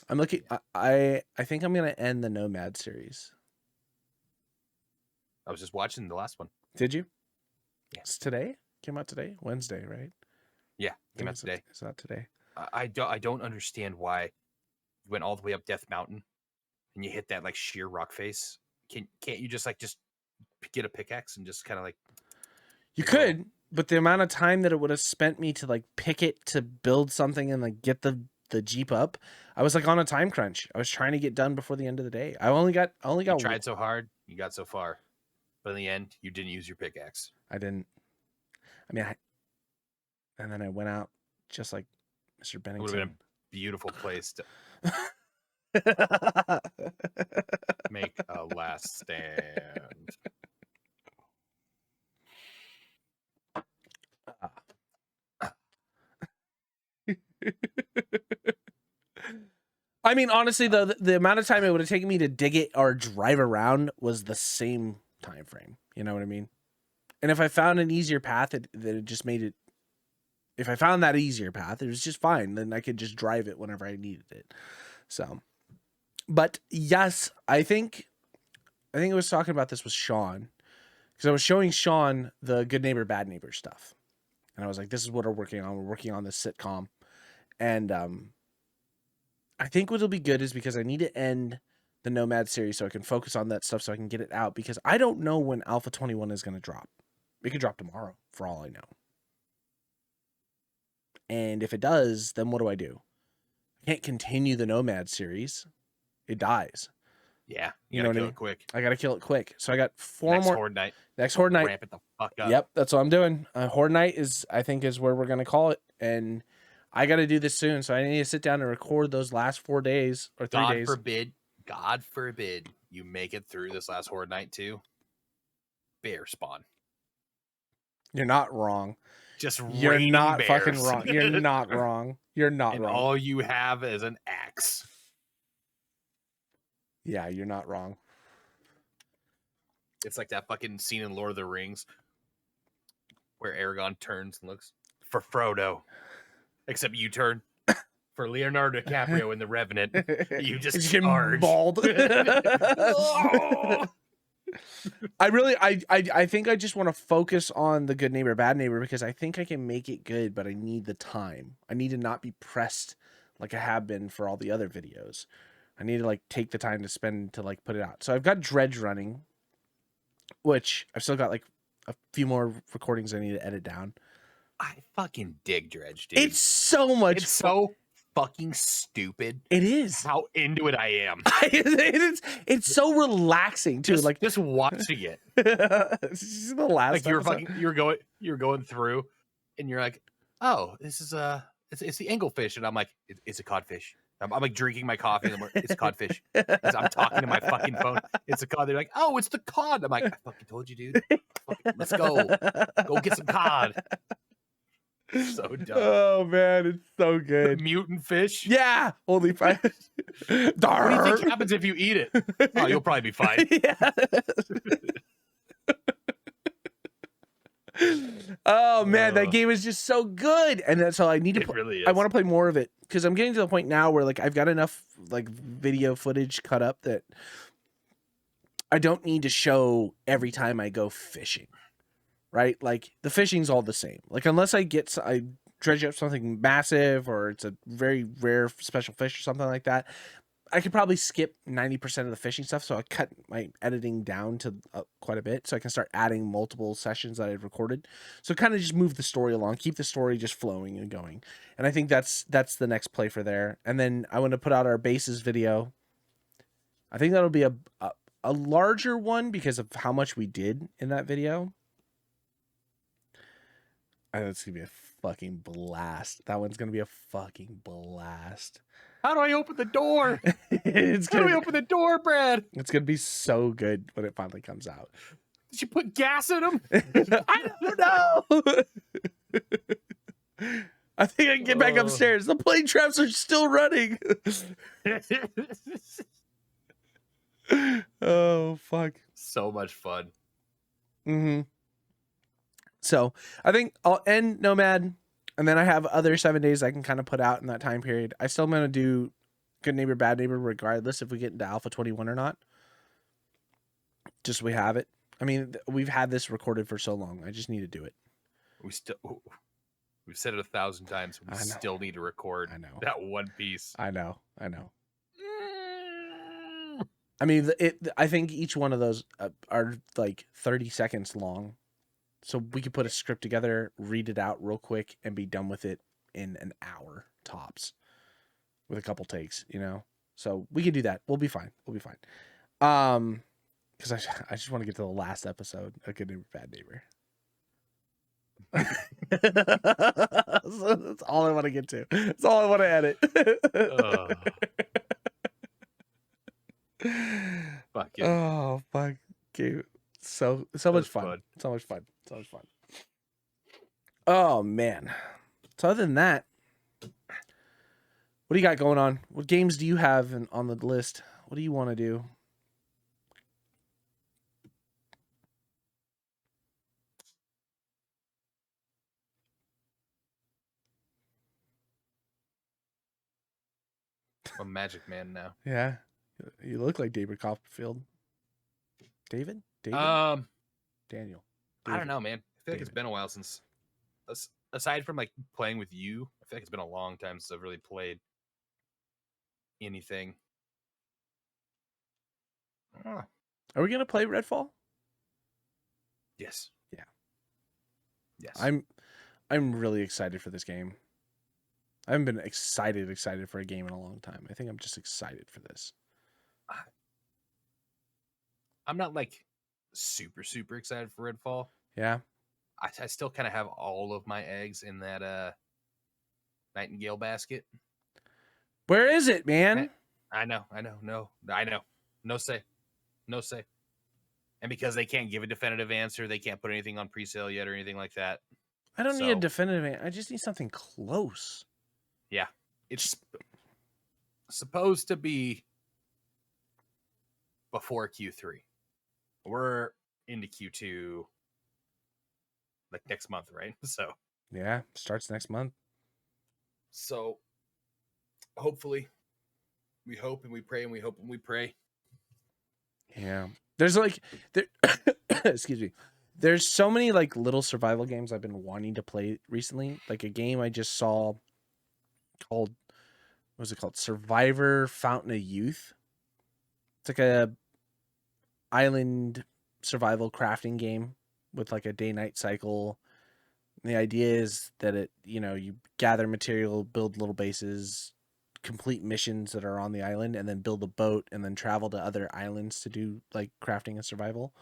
I'm looking. I think I'm gonna end the Nomad series. I was just watching the last one. Did you? Yeah. It's today. Came out today. Wednesday, right? Yeah, came out today. It's not today. I don't understand why you went all the way up Death Mountain and you hit that like sheer rock face. Can't you just get a pickaxe and just kind of like? You could, but the amount of time that it would have spent me to like pick it to build something and like get the Jeep up, I was like on a time crunch. I was trying to get done before the end of the day. I only got. You tried so hard, you got so far, but in the end, you didn't use your pickaxe. I didn't. I mean, and then I went out just like Mr. Bennington. It would have been a beautiful place to make a last stand. I mean, honestly, though, the amount of time it would have taken me to dig it or drive around was the same time frame. You know what I mean? And if I found an easier path, it just made it. If I found that easier path, it was just fine. Then I could just drive it whenever I needed it. So, but yes, I think I was talking about this with Sean because I was showing Sean the Good Neighbor, Bad Neighbor stuff, and I was like, "This is what we're working on. We're working on this sitcom," and I think what'll be good is because I need to end the Nomad series so I can focus on that stuff so I can get it out because I don't know when Alpha 21 is going to drop. It could drop tomorrow for all I know. And if it does, then what do? I can't continue the Nomad series. It dies. Yeah, you know what I mean? Quick. I got to kill it quick. So I got 4 more. Horde Night. Next Horde Night. Ramp it the fuck up. Yep, that's what I'm doing. Horde Night I think is where we're going to call it. And I got to do this soon. So I need to sit down and record those last 4 days or 3 days. God forbid you make it through this last Horde Night too. Bear spawn. You're not wrong. You're not bears. Fucking wrong. You're not wrong. You're not and wrong. All you have is an axe. Yeah, you're not wrong. It's like that fucking scene in Lord of the Rings where Aragorn turns and looks for Frodo. Except you turn for Leonardo DiCaprio in The Revenant. You just charge. Bald. I think I just want to focus on the Good Neighbor, Bad Neighbor because I think I can make it good, but I need the time. I need to not be pressed like I have been for all the other videos. I need to like take the time to spend to like put it out. So I've got Dredge running, which I've still got like a few more recordings I need to edit down. I fucking dig Dredge, dude. It's so much. It's so fucking stupid. It is how into it I am. It's so relaxing too. Just watching it. This is the last. Like you're going through, and you're like, oh, this is it's the anglefish, and I'm like, it's a codfish. I'm like drinking my coffee. And it's codfish. As I'm talking to my fucking phone, it's a cod. They're like, oh, it's the cod. I'm like, I fucking told you, dude. Let's go. Go get some cod. So dumb. Oh man, it's so good. Mutant fish. Yeah, only five. What do you think happens if you eat it? Oh, you'll probably be fine. Yeah. Oh man, that game is just so good, and that's all I need to. It really is. I want to play more of it because I'm getting to the point now where like I've got enough like video footage cut up that I don't need to show every time I go fishing, right? Like the fishing's all the same. Like unless I dredge up something massive or it's a very rare special fish or something like that, I could probably skip 90% of the fishing stuff. So I cut my editing down to quite a bit so I can start adding multiple sessions that I've recorded. So kind of just move the story along, keep the story just flowing and going. And I think that's the next play for there. And then I want to put out our bases video. I think that'll be a larger one because of how much we did in that video. It's going to be a fucking blast. That one's going to be a fucking blast. How do I open the door? How do we open the door, Brad? It's going to be so good when it finally comes out. Did you put gas in them? I don't know. I think I can get back upstairs. The plane traps are still running. Oh, fuck. So much fun. Mm-hmm. So I think I'll end Nomad. And then I have other 7 days I can kind of put out in that time period. I still am going to do Good Neighbor, Bad Neighbor, regardless if we get into Alpha 21 or not. Just so we have it. I mean, we've had this recorded for so long. I just need to do it. We've said it 1,000 times. We still need to record that one piece. I know. I mean, I think each one of those are like 30 seconds long. So we could put a script together, read it out real quick, and be done with it in an hour tops, with a couple takes, you know. So we can do that. We'll be fine. Because I just want to get to the last episode of Good Neighbor, Bad Neighbor. So that's all I want to get to. That's all I want to edit. Fuck it. Oh fuck you. So much fun. So much fun. Oh man. So other than that, what do you got going on? What games do you have on the list? What do you want to do? I'm a Magic Man now. Yeah. You look like David Copperfield. David? Daniel. David. I don't know, man. I feel like it's been a while since, aside from like playing with you, I feel like it's been a long time since I've really played anything. Are we gonna play Redfall? Yes. Yeah. Yes. I'm really excited for this game. I haven't been excited for a game in a long time. I think I'm just excited for this. I'm not like super excited for Redfall. Yeah. I still kind of have all of my eggs in that Nightingale basket. Where is it, man? I know. No say. And because they can't give a definitive answer, they can't put anything on pre-sale yet or anything like that. I don't need a definitive answer. I just need something close. Yeah. It's supposed to be before Q3. We're into Q2 like next month, right? So yeah, starts next month. So hopefully, we hope and we pray and we hope and we pray. Yeah, there's like excuse me. There's so many like little survival games I've been wanting to play recently. Like a game I just saw called, what was it called? Survivor Fountain of Youth. It's like a island survival crafting game with like a day-night cycle. And the idea is that you gather material, build little bases, complete missions that are on the island, and then build a boat and then travel to other islands to do like crafting and survival.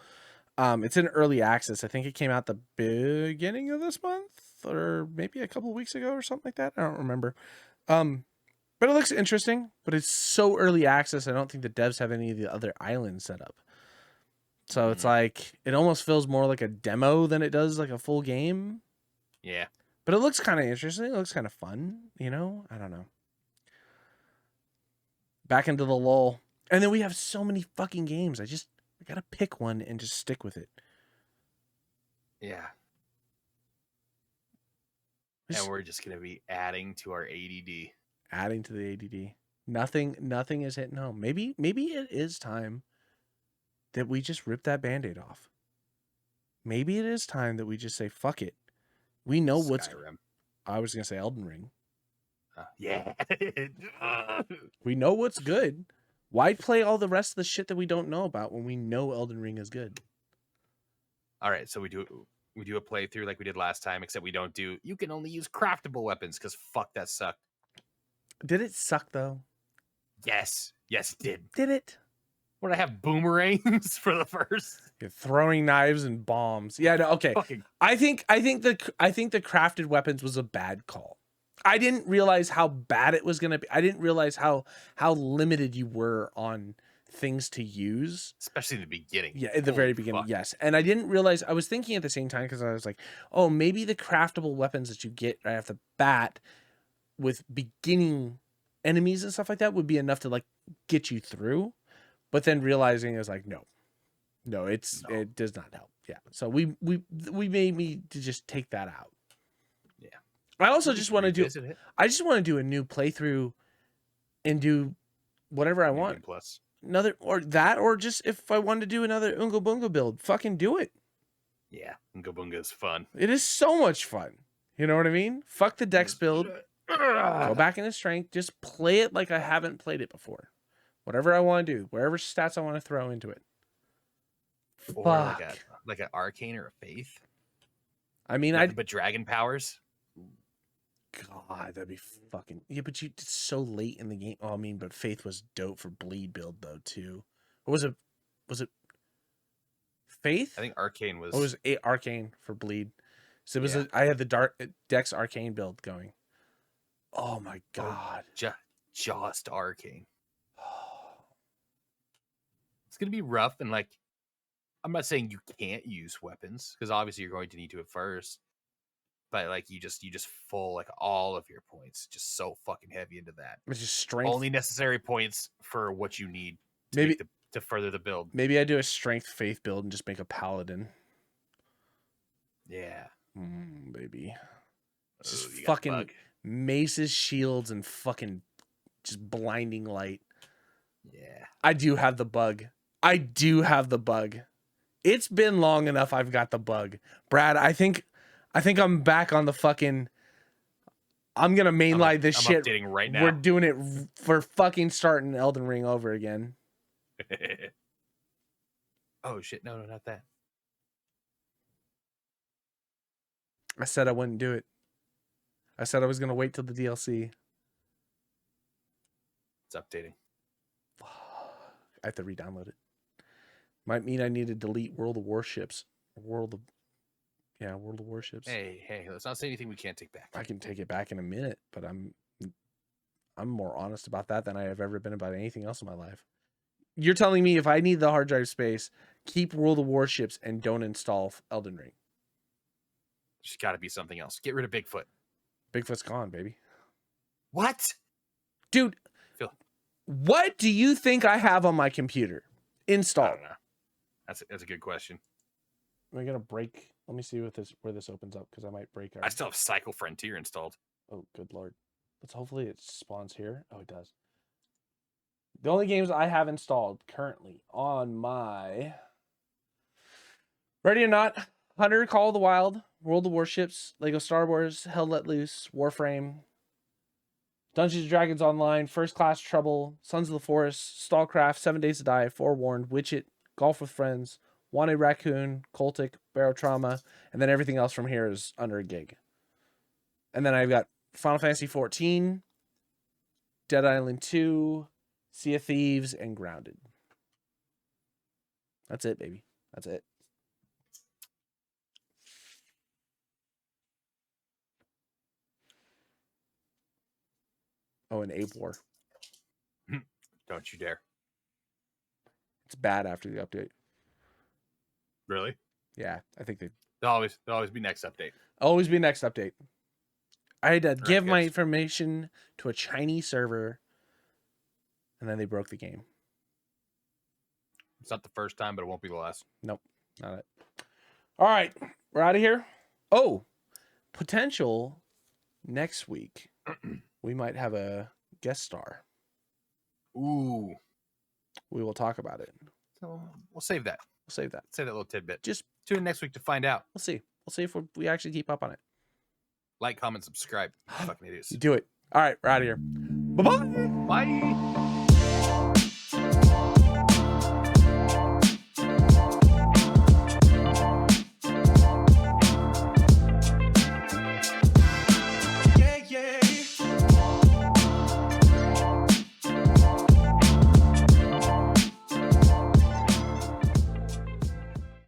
It's in early access. I think it came out the beginning of this month or maybe a couple of weeks ago or something like that. I don't remember. But it looks interesting, but it's so early access. I don't think the devs have any of the other islands set up. So it's like, it almost feels more like a demo than it does like a full game. Yeah. But it looks kind of interesting. It looks kind of fun, you know? I don't know. Back into the lull. And then we have so many fucking games. I gotta pick one and just stick with it. Yeah. And we're just going to be adding to our ADD. Adding to the ADD. Nothing is hitting home. Maybe it is time that we just rip that Band-Aid off. Maybe it is time that we just say, fuck it. We know what's... Skyrim. I was going to say Elden Ring. Yeah. We know what's good. Why play all the rest of the shit that we don't know about when we know Elden Ring is good? All right, so we do a playthrough like we did last time, except we don't do... You can only use craftable weapons, because fuck, that sucked. Did it suck, though? Yes. Yes, it did. Did it? Would I have boomerangs for the first? You're throwing knives and bombs. Yeah, no, okay. Fucking... I think the crafted weapons was a bad call. I didn't realize how bad it was going to be. I didn't realize how limited you were on things to use, especially in the beginning. Yeah, at the very beginning. Yes. And I didn't realize, I was thinking at the same time, because I was like, oh, maybe the craftable weapons that you get right off the bat with beginning enemies and stuff like that would be enough to like get you through. But then realizing is like, no, it does not help. Yeah. So we made me to just take that out. Yeah. I also just want to do a new playthrough and do whatever I want. Plus. Or just if I wanted to do another Oonga Boonga build, fucking do it. Yeah, Oonga Boonga is fun. It is so much fun. You know what I mean? Fuck the dex build. Go back into strength. Just play it like I haven't played it before. Whatever I want to do, whatever stats I want to throw into it. Or Fuck. like an arcane or a faith. I mean, but dragon powers. God, that'd be fucking... Yeah, but it's so late in the game. Oh, I mean, but Faith was dope for bleed build, though, too. Or was it Faith? I think Arcane was... Oh, it was Arcane for bleed. So it was... Yeah. I had the Dark Dex Arcane build going. Oh, my God. Just Arcane. It's going to be rough, and, like, I'm not saying you can't use weapons, because obviously you're going to need to at first. But like you just full like all of your points, just so fucking heavy into that. It's just strength. Only necessary points for what you need to maybe to further the build. Maybe I do a strength faith build and just make a paladin. Yeah, baby. Just you fucking maces, shields, and fucking just blinding light. Yeah, I do have the bug. It's been long enough. I've got the bug, Brad. I think I'm back on the fucking... I'm going to mainline this shit. Updating right now. We're doing it for fucking starting Elden Ring over again. Oh, shit. No, not that. I said I wouldn't do it. I said I was going to wait till the DLC. It's updating. I have to re-download it. Might mean I need to delete World of Warships. World of Warships. Hey, let's not say anything we can't take back. I can take it back in a minute, but I'm more honest about that than I have ever been about anything else in my life. You're telling me if I need the hard drive space, keep World of Warships and don't install Elden Ring. There's got to be something else. Get rid of Bigfoot. Bigfoot's gone, baby. What? Dude, what do you think I have on my computer installed? I don't know. That's a good question. Am I gonna break? Let me see where this opens up, because I might break. I still have Cycle Frontier installed. Oh, good lord! Let's hopefully it spawns here. Oh, it does. The only games I have installed currently on my Ready or Not, Hunter, Call of the Wild, World of Warships, Lego Star Wars, Hell Let Loose, Warframe, Dungeons & Dragons Online, First Class Trouble, Sons of the Forest, Stallcraft, 7 Days to Die, Forewarned, Witchit, Golf with Friends, Wanted Raccoon, Cultic, Barrow Trauma, and then everything else from here is under a gig. And then I've got Final Fantasy XIV, Dead Island 2, Sea of Thieves, and Grounded. That's it, baby. That's it. Oh, an ape war. Don't you dare. It's bad after the update. Really? Yeah, I think There'll always be next update. always be next update. I had to give my guys. information to a Chinese server, and then they broke the game. It's not the first time, but it won't be the last. Nope, not it. All right, we're out of here. Oh, potential next week. We might have a guest star. Ooh. We will talk about it. So we'll save that. We'll save that. Save that little tidbit. Just tune in next week to find out. We'll see. We'll see if we actually keep up on it. Like, comment, subscribe. Fucking idiots. You do it. All right, we're out of here. Bye-bye. Bye.